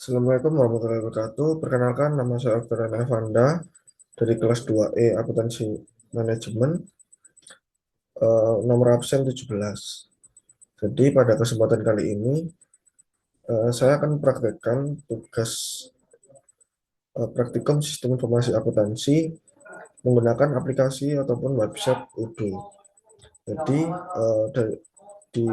Assalamualaikum warahmatullahi wabarakatuh. Perkenalkan, nama saya Oktavian Evanda dari kelas 2E Akuntansi Manajemen, nomor absen 17. Jadi pada kesempatan kali ini saya akan mempraktekkan tugas praktikum sistem informasi akuntansi menggunakan aplikasi ataupun website Odoo. Jadi di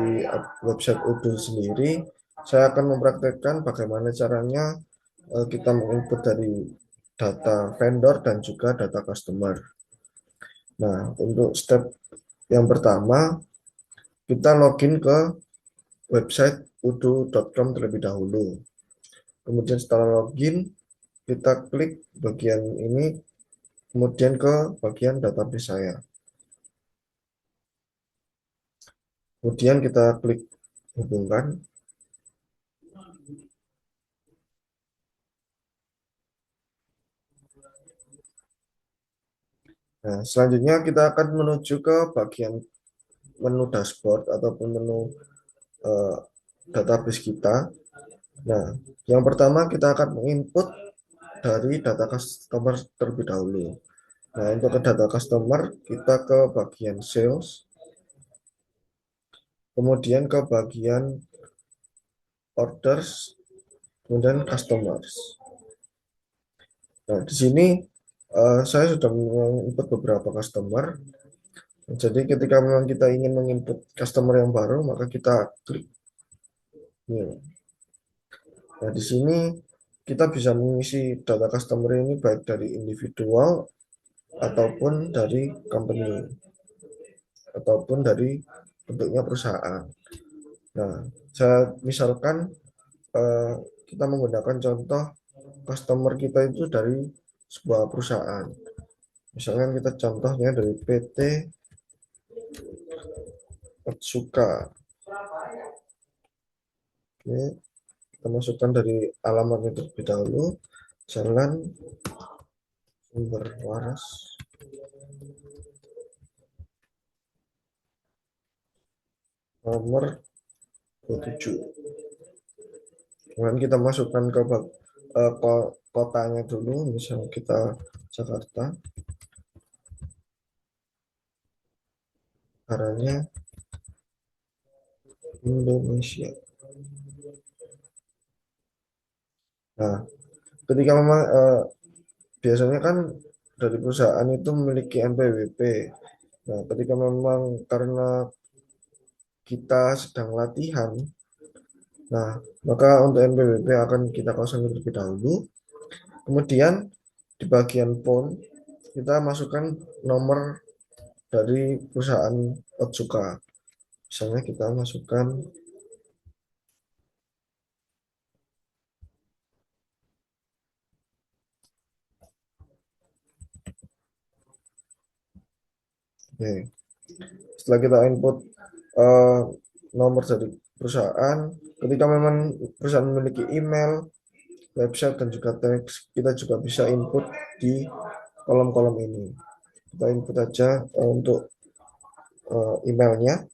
website Odoo sendiri saya akan mempraktekkan bagaimana caranya kita menginput dari data vendor dan juga data customer. Nah, untuk step yang pertama, kita login ke website udo.com terlebih dahulu. Kemudian setelah login, kita klik bagian ini, kemudian ke bagian database saya. Kemudian kita klik hubungkan. Nah, selanjutnya kita akan menuju ke bagian menu dashboard ataupun menu eh, database kita. Nah, yang pertama kita akan menginput dari data customer terlebih dahulu. Nah, untuk ke data customer, kita ke bagian sales, kemudian ke bagian orders, kemudian customers. Nah, di sini saya sudah menginput beberapa customer. Jadi ketika memang kita ingin menginput customer yang baru, maka kita klik new. Nah, di sini kita bisa mengisi data customer ini baik dari individual ataupun dari company ataupun dari bentuknya perusahaan. Nah, saya misalkan eh, kita menggunakan contoh customer kita itu dari sebuah perusahaan. Misalkan kita contohnya dari PT Otsuka. Oke, kita masukkan dari alamatnya terlebih dahulu. Jalan Sumber Waras nomor 27. Kemudian kita masukkan ke kotanya dulu, misal kita Jakarta, caranya Indonesia. Nah, ketika memang biasanya kan dari perusahaan itu memiliki NPWP. Nah, ketika memang karena kita sedang latihan, nah maka untuk NPWP akan kita kosongkan terlebih dahulu. Kemudian di bagian phone kita masukkan nomor dari perusahaan Otsuka. Misalnya kita masukkan oke. Setelah kita input eh, nomor dari perusahaan, ketika memang perusahaan memiliki email, website dan juga teks, kita juga bisa input di kolom-kolom ini. Kita input aja untuk emailnya.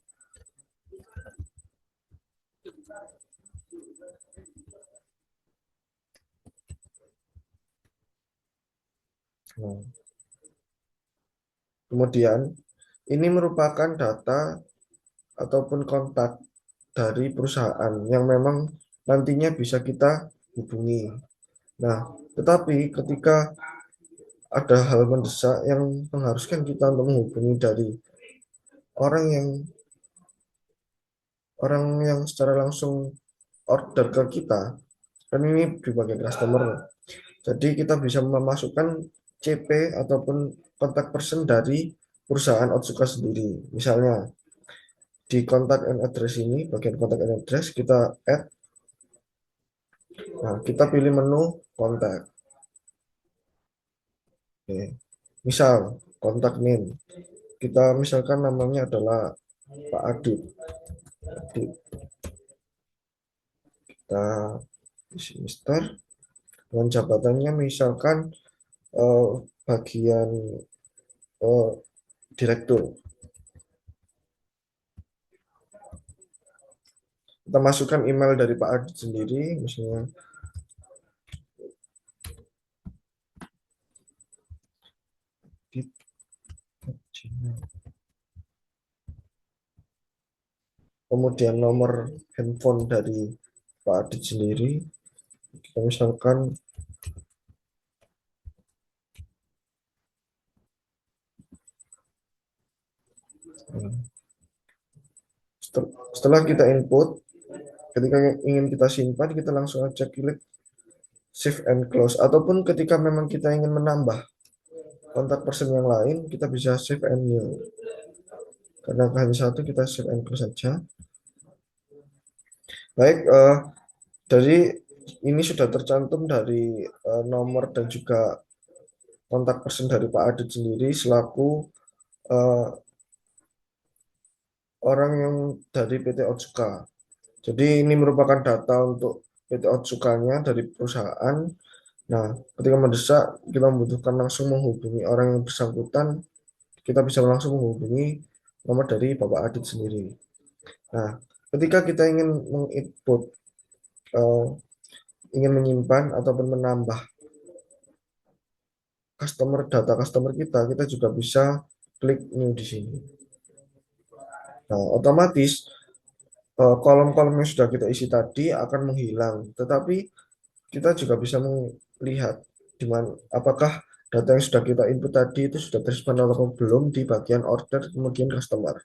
Nah, kemudian ini merupakan data ataupun kontak dari perusahaan yang memang nantinya bisa kita hubungi. Nah, tetapi ketika ada hal mendesak yang mengharuskan kita untuk menghubungi dari orang yang secara langsung order ke kita, kan ini di bagian customer. Jadi kita bisa memasukkan CP ataupun kontak person dari perusahaan Otsuka sendiri. Misalnya di kontak and address ini, bagian kontak and address kita add. Nah, kita pilih menu kontak. Oke. Misal kontak name. Kita misalkan namanya adalah Pak Adit. Adit. Kita isi Mister. Dengan jabatannya misalkan eh, bagian eh, direktur. Kita masukkan email dari Pak Adit sendiri, misalnya Adit. Kemudian nomor handphone dari Pak Adit sendiri, kita misalkan setelah kita input, ketika ingin kita simpan, kita langsung aja klik save and close. Ataupun ketika memang kita ingin menambah kontak person yang lain, kita bisa save and new. Karena hanya satu, kita save and close saja. Baik, dari ini sudah tercantum dari nomor dan juga kontak person dari Pak Adit sendiri selaku eh, orang yang dari PT Otsuka. Jadi ini merupakan data untuk PT Otsukanya dari perusahaan. Nah, ketika mendesak, kita membutuhkan langsung menghubungi orang yang bersangkutan, kita bisa langsung menghubungi nomor dari Bapak Adit sendiri. Nah, ketika kita ingin menginput, eh, ingin menyimpan ataupun menambah data customer kita, kita juga bisa klik new di sini. Nah, otomatis kolom-kolom yang sudah kita isi tadi akan menghilang, tetapi kita juga bisa melihat di mana apakah data yang sudah kita input tadi itu sudah tersimpan atau belum di bagian order kemudian customer.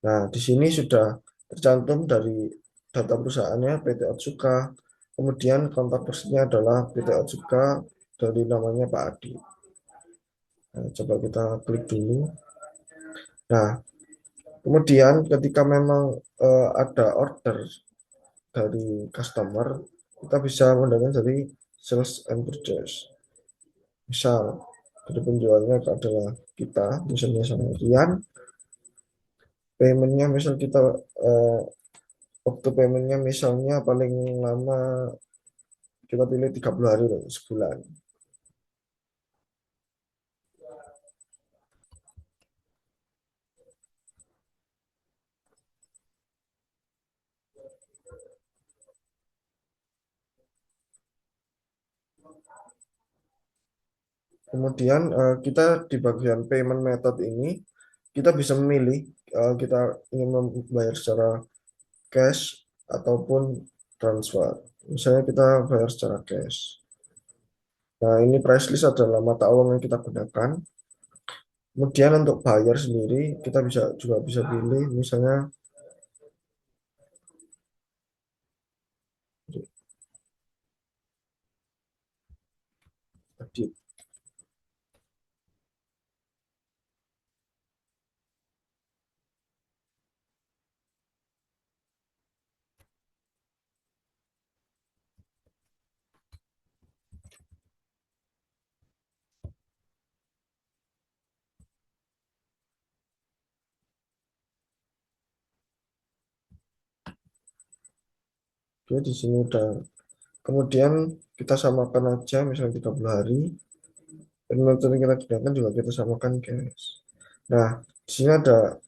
Nah, di sini sudah tercantum dari data perusahaannya PT Otsuka, kemudian kontak personnya adalah PT Otsuka dari namanya Pak Adi. Nah, coba kita klik dulu. Nah, kemudian ketika memang ada order dari customer, kita bisa menggunakan dari sales and purchase. Misal, dari penjualnya adalah kita, misalnya sama Rian, paymentnya misal kita eh, waktu paymentnya misalnya paling lama kita pilih 30 hari sebulan. Kemudian kita di bagian payment method ini kita bisa memilih kita ingin membayar secara cash ataupun transfer. Misalnya kita bayar secara cash. Nah, ini price list adalah mata uang yang kita gunakan. Kemudian untuk bayar sendiri kita juga bisa pilih misalnya tadi. Oke, di sini udah. Kemudian kita samakan aja misalnya 30 hari. Dan metode yang kita gunakan juga kita samakan cash. Nah, di sini ada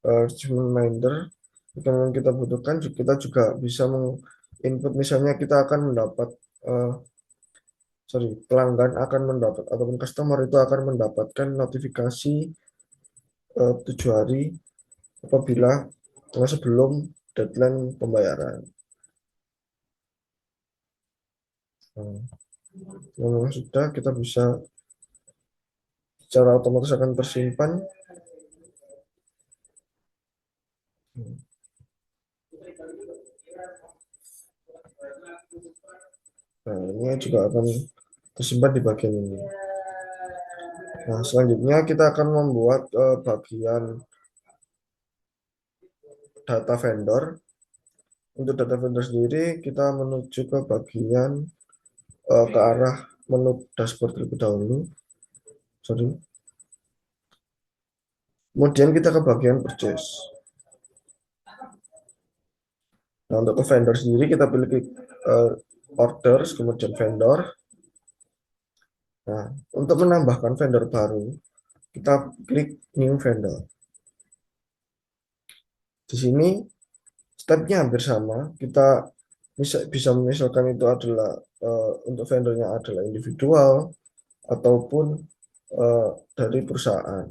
achievement reminder. Jika memang kita butuhkan, kita juga bisa menginput misalnya kita akan mendapat eh, pelanggan akan mendapat ataupun customer itu akan mendapatkan notifikasi 7 hari apabila sebelum deadline pembayaran. Nah, memang sudah kita bisa secara otomatis akan tersimpan. Nah, ini juga akan tersimpan di bagian ini. Nah, selanjutnya kita akan membuat bagian data vendor. Untuk data vendor sendiri, kita menuju ke bagian ke arah menu dashboard terlebih dahulu. Sorry. Kemudian kita ke bagian purchase. Nah, untuk ke vendor sendiri kita pilih orders, kemudian vendor. Nah, untuk menambahkan vendor baru, kita klik new vendor. Di sini stepnya hampir sama. Kita bisa misalkan itu adalah untuk vendornya adalah individual ataupun eh, dari perusahaan.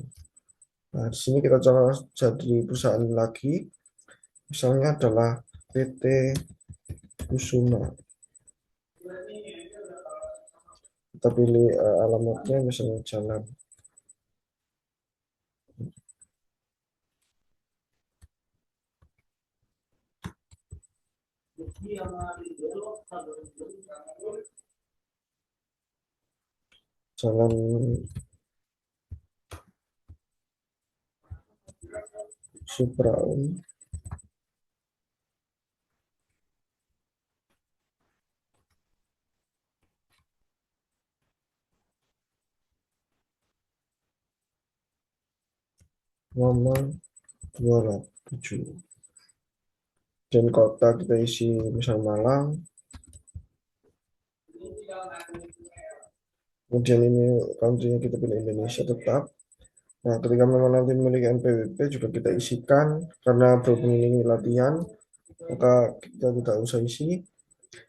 Nah, di sini kita coba jadi perusahaan lagi, misalnya adalah PT Kusuma. Kita pilih alamatnya misalnya jalan. Jalan Supraum, nomor 207. Dan kota kita isi misal Malang. Kemudian ini country-nya kita pilih Indonesia tetap. Nah, ketika memang nanti memiliki NPWP juga kita isikan, karena berhubung ini latihan, maka kita tidak usah isi.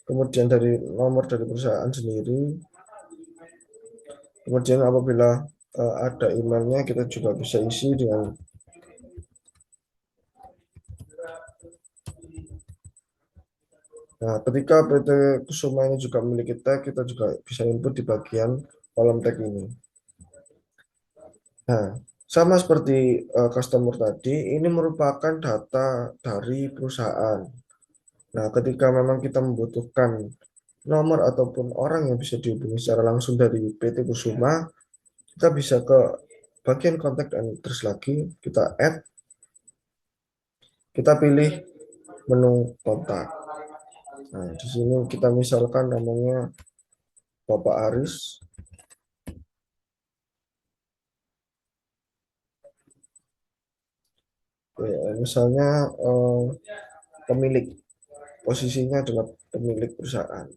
Kemudian dari nomor dari perusahaan sendiri. Kemudian apabila ada emailnya, kita juga bisa isi dengan. Nah, ketika PT Kusuma ini juga memiliki tag, kita juga bisa input di bagian kolom tag ini. Nah, sama seperti customer tadi, ini merupakan data dari perusahaan. Nah, ketika memang kita membutuhkan nomor ataupun orang yang bisa dihubungi secara langsung dari PT Kusuma, kita bisa ke bagian kontak dan terus lagi, kita add, kita pilih menu kontak. Nah, di sini kita misalkan namanya Bapak Aris. Ya, misalnya pemilik, posisinya adalah pemilik perusahaan.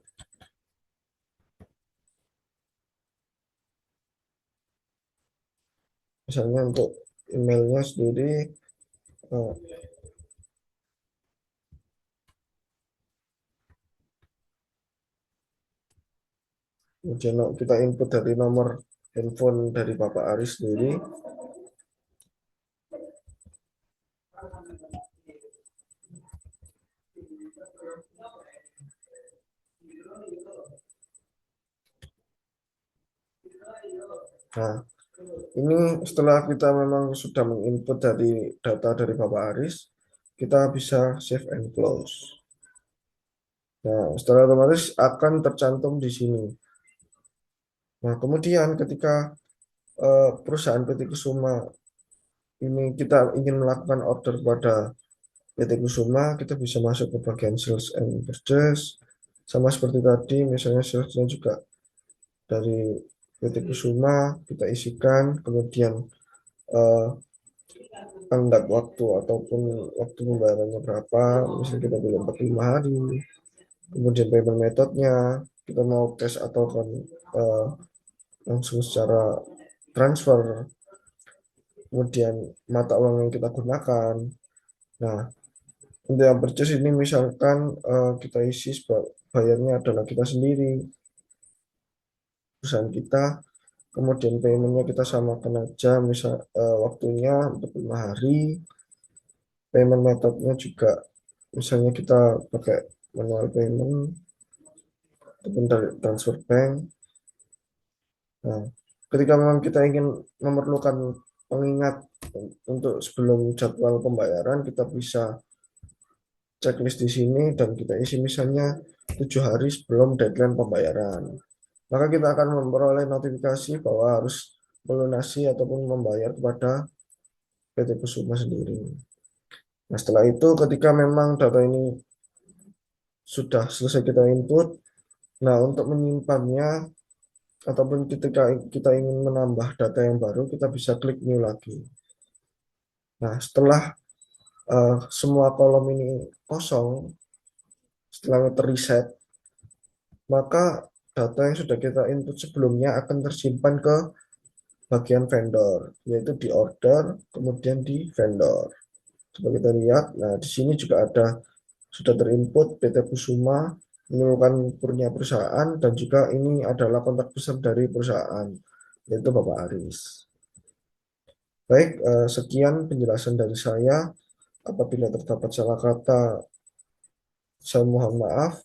Misalnya untuk emailnya sendiri, eh, kemudian kita input dari nomor handphone dari Bapak Aris sendiri. Nah, ini setelah kita memang sudah menginput dari data dari Bapak Aris, kita bisa save and close. Nah, setelah otomatis akan tercantum di sini. Nah, kemudian ketika perusahaan PT Kusuma ini kita ingin melakukan order pada PT Kusuma, kita bisa masuk ke bagian sales and purchase. Sama seperti tadi, misalnya salesnya juga dari PT Kusuma, kita isikan, kemudian eh, tenggat waktu ataupun waktu pembayarannya berapa, misalnya kita pilih 45 hari, kemudian payment methodnya, kita mau cash atau eh, langsung secara transfer, kemudian mata uang yang kita gunakan. Nah, untuk yang purchase ini misalkan kita isi bayarnya adalah kita sendiri, perusahaan kita, kemudian paymentnya kita samakan aja, misal waktunya 45 hari, payment methodnya juga misalnya kita pakai manual payment ataupun dari transfer bank. Nah, ketika memang kita ingin memerlukan pengingat untuk sebelum jadwal pembayaran, kita bisa checklist di sini dan kita isi misalnya 7 hari sebelum deadline pembayaran. Maka kita akan memperoleh notifikasi bahwa harus melunasi ataupun membayar kepada PT Kusuma sendiri. Nah, setelah itu ketika memang data ini sudah selesai kita input, nah untuk menyimpannya ataupun ketika kita ingin menambah data yang baru, kita bisa klik new lagi. Nah, setelah semua kolom ini kosong, setelah terreset, maka data yang sudah kita input sebelumnya akan tersimpan ke bagian vendor, yaitu di order, kemudian di vendor. Coba kita lihat, nah di sini juga ada sudah terinput PT Kusuma, Ini bukan punya perusahaan dan juga ini adalah kontak besar dari perusahaan, yaitu Bapak Aris. Baik, sekian penjelasan dari saya. Apabila terdapat salah kata, saya mohon maaf.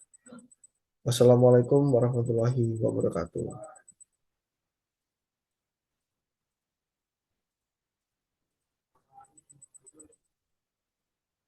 Wassalamualaikum warahmatullahi wabarakatuh.